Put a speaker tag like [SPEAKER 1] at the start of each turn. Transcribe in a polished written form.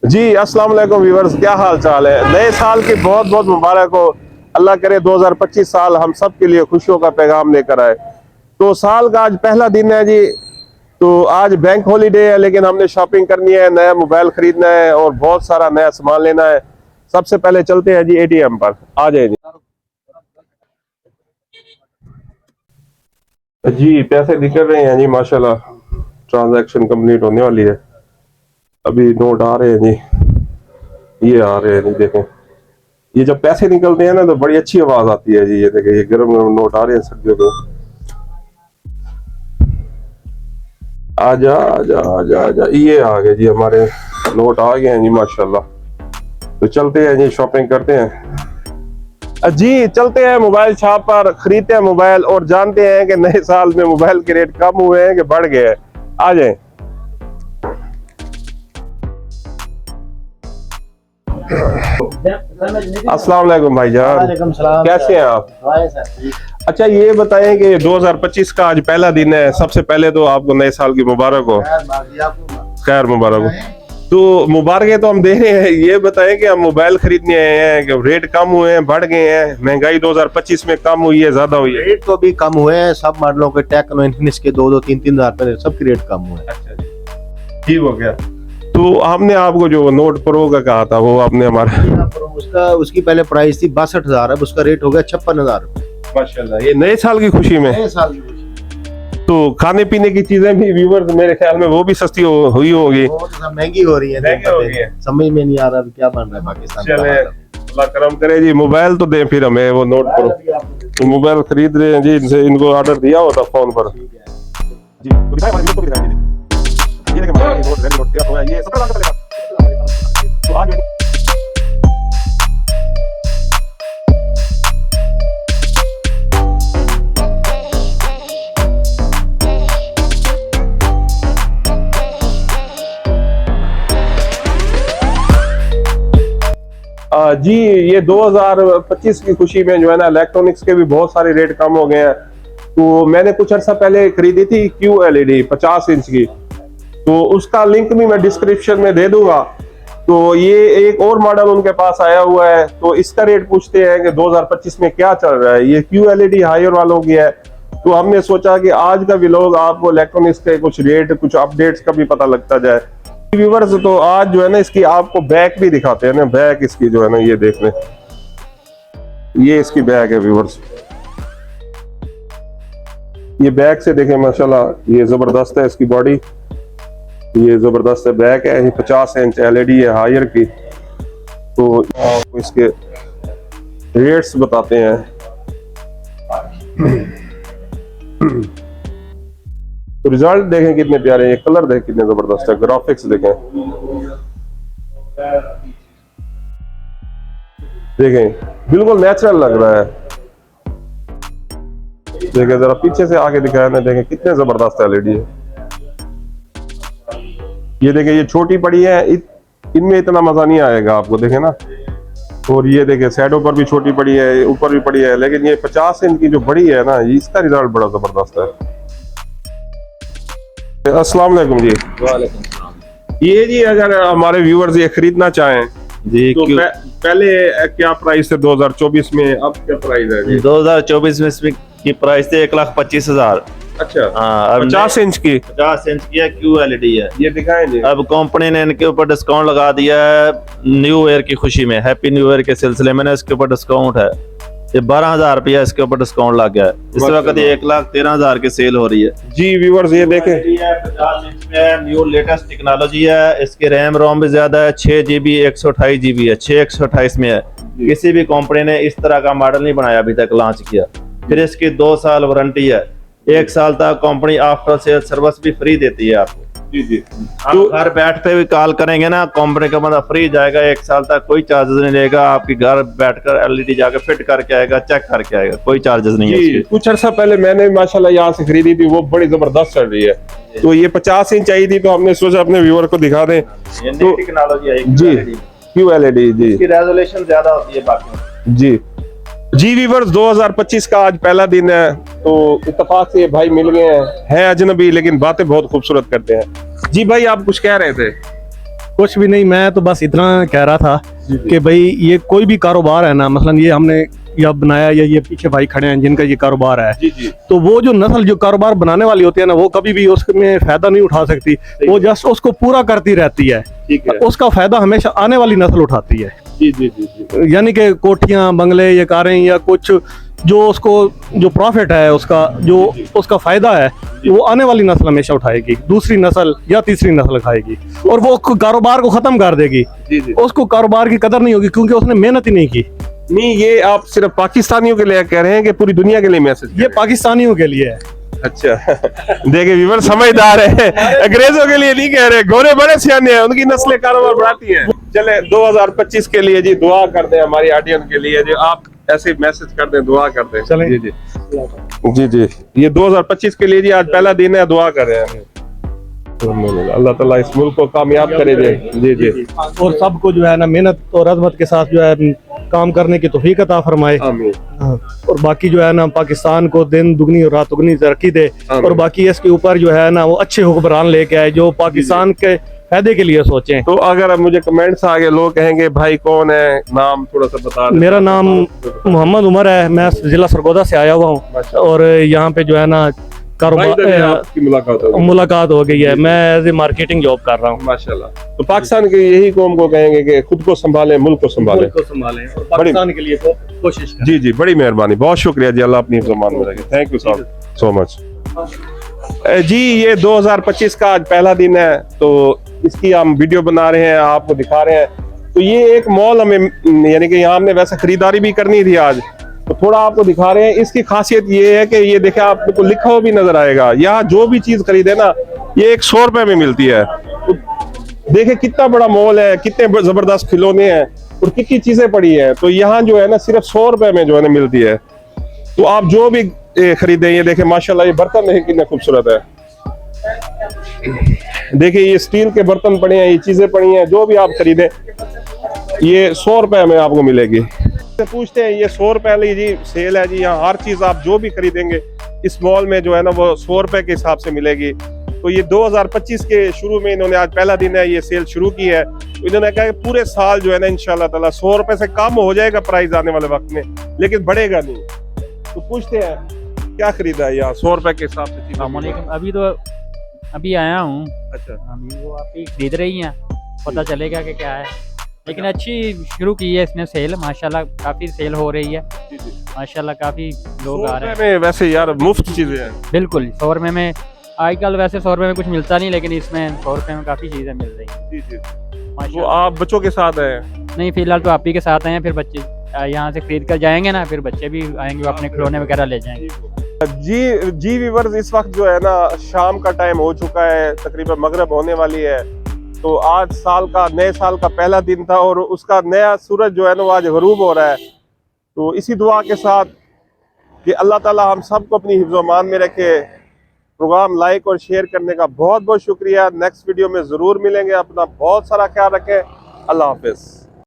[SPEAKER 1] जी अस्सलाम वालेकुम व्यूअर्स, क्या हाल चाल है। नए साल की बहुत बहुत मुबारक हो। अल्लाह करे 2025 साल हम सब के लिए खुशियों का पैगाम लेकर आए। तो साल का आज पहला दिन है जी। तो आज बैंक हॉलीडे है, लेकिन हमने शॉपिंग करनी है, नया मोबाइल खरीदना है और बहुत सारा नया सामान लेना है। सबसे पहले चलते हैं जी एटीएम पर। आ जाए जी पैसे निकल रहे हैं जी माशाल्लाह। ट्रांजैक्शन कंप्लीट होने वाली है। अभी नोट आ रहे हैं जी, ये आ रहे हैं जी, देखें। ये जब पैसे निकलते हैं ना तो बड़ी अच्छी आवाज आती है जी। ये देखें, ये गरम गरम नोट आ रहे हैं सर्दियों को। आजा आजा आजा आजा, ये आ गए जी, हमारे नोट आ गए हैं जी माशाल्लाह। तो चलते हैं जी, शॉपिंग करते हैं जी। चलते हैं मोबाइल शॉप पर, खरीदते हैं मोबाइल और जानते हैं कि नए साल में मोबाइल के रेट कम हुए हैं कि बढ़ गए हैं। आ जाए। अस्सलाम वालेकुम भाईजान, कैसे हैं आप? अच्छा ये बताएं कि 2025 का आज पहला दिन है। सबसे पहले तो आपको नए साल की मुबारक हो। खैर मुबारक हो। तो मुबारक तो हम दे रहे हैं। ये बताएं कि हम मोबाइल खरीदने आए हैं कि रेट कम हुए हैं, बढ़ गए हैं? महंगाई 2025 में कम हुई है, ज्यादा हुई है?
[SPEAKER 2] रेट तो अभी कम हुए हैं सब मॉडलों के। टेक्नो इन्फिनिक्स के 2-3 हजार रुपए सबके रेट कम हुए हैं।
[SPEAKER 1] अच्छा जी, ठीक हो गया। तो हमने आपको जो नोट प्रो का कहा था वो आपने हमारा
[SPEAKER 2] उसकी पहले प्राइस थी 62,000, अब उसका रेट हो गया 56,000 रुपए।
[SPEAKER 1] माशाल्लाह, ये नए साल की खुशी में।
[SPEAKER 2] नए साल की
[SPEAKER 1] तो खाने पीने की चीजें भी व्यूअर्स मेरे ख्याल में वो भी सस्ती हुई होगी।
[SPEAKER 2] वो तो महंगी हो रही है,
[SPEAKER 1] महंगी हो गई है।
[SPEAKER 2] समझ में नहीं आ रहा क्या बन रहा है पाकिस्तान का।
[SPEAKER 1] चले अल्लाह करम करे जी। मोबाइल तो दें फिर हमें वो नोट प्रो। तो मोबाइल खरीद रहे हैं जी, इनसे इनको ऑर्डर दिया हुआ था फोन पर जी। तो दिखाएं हमारे को भी दिखाएं जी। ये देखिए हमारा नोट रेडी नोट दिया हुआ है, ये 17,000 का चलेगा। तो आज जी ये 2025 की खुशी में जो है ना, इलेक्ट्रॉनिक्स के भी बहुत सारे रेट कम हो गए हैं। तो मैंने कुछ अर्सा पहले खरीदी थी QLED 50 इंच की, तो उसका लिंक भी मैं डिस्क्रिप्शन में दे दूंगा। तो ये एक और मॉडल उनके पास आया हुआ है, तो इसका रेट पूछते हैं कि 2025 में क्या चल रहा है। ये QLED हायर वालों की है। तो हमने सोचा कि आज का व्लॉग आपको इलेक्ट्रॉनिक्स के कुछ रेट, कुछ अपडेट्स का भी पता लगता जाए व्यूवर्स। तो आज जो है ना, इसकी आपको बैक भी दिखाते हैं ना। बैक इसकी जो है ना, ये देख लें, ये इसकी बैक है व्यूवर्स। ये बैक से देखें माशाल्लाह, ये जबरदस्त है इसकी बॉडी, ये जबरदस्त है। बैक है, ये 50 इंच LED है हायर की। तो आपको इसके रेट्स बताते हैं। तो रिजल्ट देखें कितने प्यारे हैं, ये कलर देखें कितने जबरदस्त है, ग्राफिक्स देखें, बिल्कुल नेचुरल लग रहा है। देखें जरा पीछे से आगे दिखाया ना, देखें कितने जबरदस्त LED है। ये देखें, ये छोटी पड़ी है, इनमें इतना मजा नहीं आएगा आपको, देखें ना। और ये देखें साइडों पर भी छोटी पड़ी है, ऊपर भी पड़ी है, लेकिन ये 50 इंच की जो बड़ी है ना, इसका रिजल्ट बड़ा जबरदस्त है। अस्सलाम वालेकुम जी।
[SPEAKER 2] वालेकुम सलाम।
[SPEAKER 1] ये जी अगर हमारे व्यूअर्स ये खरीदना चाहें जी, तो पहले क्या प्राइस है 2024 में, अब क्या प्राइस है जी?
[SPEAKER 2] 2024 में इसमें की प्राइस थी 1,25,000।
[SPEAKER 1] अच्छा
[SPEAKER 2] हाँ,
[SPEAKER 1] 50 इंच की
[SPEAKER 2] 50 इंच की है, QLED है।
[SPEAKER 1] ये दिखाएं जी।
[SPEAKER 2] अब कंपनी ने इनके ऊपर डिस्काउंट लगा दिया है न्यू ईयर की खुशी में। हैप्पी न्यू ईयर के सिलसिले में ना इसके ऊपर डिस्काउंट है। ये 12,000 रुपया इसके ऊपर डिस्काउंट लग गया है। इस वक्त ये 1,13,000 की सेल हो रही है
[SPEAKER 1] जी व्यूअर्स। ये देखें
[SPEAKER 2] 50 इंच में न्यू लेटेस्ट टेक्नोलॉजी है। इसकी रैम रोम भी ज्यादा है, 6GB 128GB है, 6 128 में है। किसी भी कंपनी ने इस तरह का मॉडल नहीं बनाया अभी तक, लॉन्च किया। फिर इसकी 2 साल वारंटी है, 1 साल तक कंपनी आफ्टर सेल सर्विस भी फ्री देती है आपको।
[SPEAKER 1] जी जी।
[SPEAKER 2] तो घर बैठते हुए कॉल करेंगे ना, कंपनी का बंदा फ्री जाएगा, 1 साल तक कोई चार्जेस नहीं लेगा। आपके घर बैठकर LED जाकर फिट करके आएगा, चेक करके आएगा, कोई चार्जेस नहीं है।
[SPEAKER 1] कुछ अर्सा पहले मैंने माशाल्लाह यहाँ से खरीदी थी, वो बड़ी जबरदस्त चल रही है। तो ये 50 इंच आई थी, तो हमने सोचा अपने व्यूअर को दिखा दें।
[SPEAKER 2] तो टेक्नोलॉजी है
[SPEAKER 1] जी, QLED जी,
[SPEAKER 2] इसकी रेजोल्यूशन ज्यादा होती है बाकी
[SPEAKER 1] जी। जी व्यूअर्स, 2025 का आज पहला दिन है। तो इत्तेफाक से ये भाई मिल गए हैं अजनबी, लेकिन बातें बहुत खूबसूरत करते हैं। जी भाई, आप कुछ कह रहे थे?
[SPEAKER 3] कुछ भी नहीं, मैं तो बस इतना कह रहा था
[SPEAKER 1] जी, जी।
[SPEAKER 3] कि भाई ये कोई भी कारोबार है ना, मसलन ये हमने या बनाया या ये पीछे भाई खड़े हैं जिनका ये कारोबार है,
[SPEAKER 1] जी जी
[SPEAKER 3] तो वो जो नस्ल जो कारोबार बनाने वाली होती है ना, वो कभी भी उसमें फायदा नहीं उठा सकती, वो जस्ट उसको पूरा करती रहती है,
[SPEAKER 1] ठीक है।
[SPEAKER 3] उसका फायदा हमेशा आने वाली नस्ल उठाती है।
[SPEAKER 1] जी जी जी जी
[SPEAKER 3] यानी कि कोठियां, बंगले या कारें या कुछ जो उसको जो प्रॉफिट है उसका, जो उसका फायदा है, वो आने वाली नस्ल हमेशा उठाएगी, दूसरी नस्ल या तीसरी नस्ल खाएगी और वो कारोबार को खत्म कर देगी।
[SPEAKER 1] जी जी।
[SPEAKER 3] उसको कारोबार की कदर नहीं होगी क्योंकि उसने मेहनत ही नहीं की।
[SPEAKER 1] नहीं, ये आप सिर्फ पाकिस्तानियों के लिए कह रहे हैं कि पूरी दुनिया के लिए मैसेज?
[SPEAKER 3] ये पाकिस्तानियों के लिए है।
[SPEAKER 1] अच्छा देखिए व्यूअर समझदार है, अंग्रेजों के लिए नहीं कह रहे, गोरे बड़े सियाने हैं, उनकी नस्लें कारोबार बढ़ाती हैं। चले 2025 के लिए जी दुआ कर दें हमारी ऑडियंस के लिए, जो आप ऐसे मैसेज कर दें, दुआ कर दें।
[SPEAKER 3] चलें।
[SPEAKER 1] जी जी जी जी। ये 2025 के लिए जी आज पहला दिन है, दुआ कर रहे हैं। अल्लाह ताला इस मुल्क को कामयाब करे जी। जी जी
[SPEAKER 3] और सबको जो है ना मेहनत और अजमत के साथ जो है काम करने की तौफीक अता फरमाए।
[SPEAKER 1] आमीन।
[SPEAKER 3] हाँ, और बाकी जो है ना पाकिस्तान को दिन दुगनी और रात दुगनी तरक्की दे, और बाकी इसके ऊपर जो है ना वो अच्छे हुक्मरान लेके आए जो पाकिस्तान के फायदे के लिए सोचें।
[SPEAKER 1] तो अगर अब मुझे कमेंट्स आगे लोग कहेंगे भाई कौन है, नाम थोड़ा सा बता दें।
[SPEAKER 3] मेरा नाम मोहम्मद उमर है, मैं जिला सरगोदा से आया हुआ हूँ और यहाँ पे जो है ना
[SPEAKER 1] भाई इधर
[SPEAKER 3] कारोबार
[SPEAKER 1] आपकी
[SPEAKER 3] मुलाकात हो गई है। मैं एज ए मार्केटिंग जॉब कर रहा हूँ।
[SPEAKER 1] माशाल्लाह। तो पाकिस्तान के यही कौम को कहेंगे कि खुद को संभालें, मुल्क को संभालें।
[SPEAKER 3] मुल्क को संभालें और पाकिस्तान के लिए कोशिश करें।
[SPEAKER 1] जी जी, बड़ी मेहरबानी, बहुत शुक्रिया जी, अल्लाह अपनी ज़मान में रखे। थैंक यू सो मच जी। ये 2025 का आज पहला दिन है, तो इसकी हम वीडियो बना रहे हैं, आपको दिखा रहे हैं। तो ये एक मॉल हमें, यानी कि यहाँ हमने वैसे खरीदारी भी करनी थी आज, तो थोड़ा आपको दिखा रहे हैं। इसकी खासियत ये है कि ये देखे आपको लिखा हुआ भी नजर आएगा, यहाँ जो भी चीज खरीदे ना ये 100 रुपए में मिलती है। तो देखे कितना बड़ा मॉल है, कितने जबरदस्त खिलौने हैं और कितनी चीजें पड़ी हैं। तो यहाँ जो है ना सिर्फ 100 रुपए में जो है ना मिलती है। तो आप जो भी खरीदे, ये देखे माशाल्लाह, ये बर्तन देखे कितना खूबसूरत है। देखिए ये स्टील के बर्तन पड़े हैं, ये चीजें पड़ी हैं, जो भी आप खरीदे ये 100 रुपए में आपको मिलेगी। पूछते हैं ये 100 रुपए वाली जी सेल है जी, यहाँ हर चीज आप जो भी खरीदेंगे इस मॉल में जो है ना वो 100 रुपए के हिसाब से मिलेगी। तो ये 2025 के शुरू में इन्होंने, आज पहला दिन है, ये सेल शुरू की है। तो इन्होंने कहा कि पूरे साल जो है ना इंशाल्लाह ताला 100 रुपए से कम हो जाएगा प्राइस आने वाले वक्त में, लेकिन बढ़ेगा नहीं। तो पूछते हैं क्या खरीदा है यहाँ 100 रुपए के हिसाब से चीज़?
[SPEAKER 4] अभी आया हूँ।
[SPEAKER 1] अच्छा,
[SPEAKER 4] अभी वो आप ही खरीद रही हैं, पता चलेगा कि क्या है। लेकिन अच्छी शुरू की है इसने सेल, माशाल्लाह काफ़ी सेल हो रही है माशाल्लाह, काफ़ी लोग आ रहे हैं।
[SPEAKER 1] में वैसे यार मुफ्त चीजें हैं।
[SPEAKER 4] बिल्कुल 100 रुपये में, आजकल वैसे 100 रुपये में कुछ मिलता नहीं, लेकिन इसमें 100 रुपये में काफ़ी चीज़ें मिल रही हैं
[SPEAKER 1] जी जी। तो
[SPEAKER 4] माशाल्लाह।
[SPEAKER 1] आप बच्चों के साथ हैं?
[SPEAKER 4] नहीं, फिलहाल तो आप ही के साथ आए हैं, फिर बच्चे यहाँ से खरीद कर जाएंगे ना, फिर बच्चे भी आएंगे, वो अपने खिलौने वगैरह ले जाएंगे।
[SPEAKER 1] जी व्यूअर्स, इस वक्त जो है ना शाम का टाइम हो चुका है, तकरीबन मगरिब होने वाली है। तो आज नए साल का पहला दिन था और उसका नया सूरज जो है ना वो आज गरूब हो रहा है। तो इसी दुआ के साथ कि अल्लाह ताला हम सबको अपनी हिफ्ज़-ओ-अमान में रखे। प्रोग्राम लाइक और शेयर करने का बहुत बहुत शुक्रिया। नेक्स्ट वीडियो में ज़रूर मिलेंगे। अपना बहुत सारा ख्याल रखें। अल्लाह हाफिज़।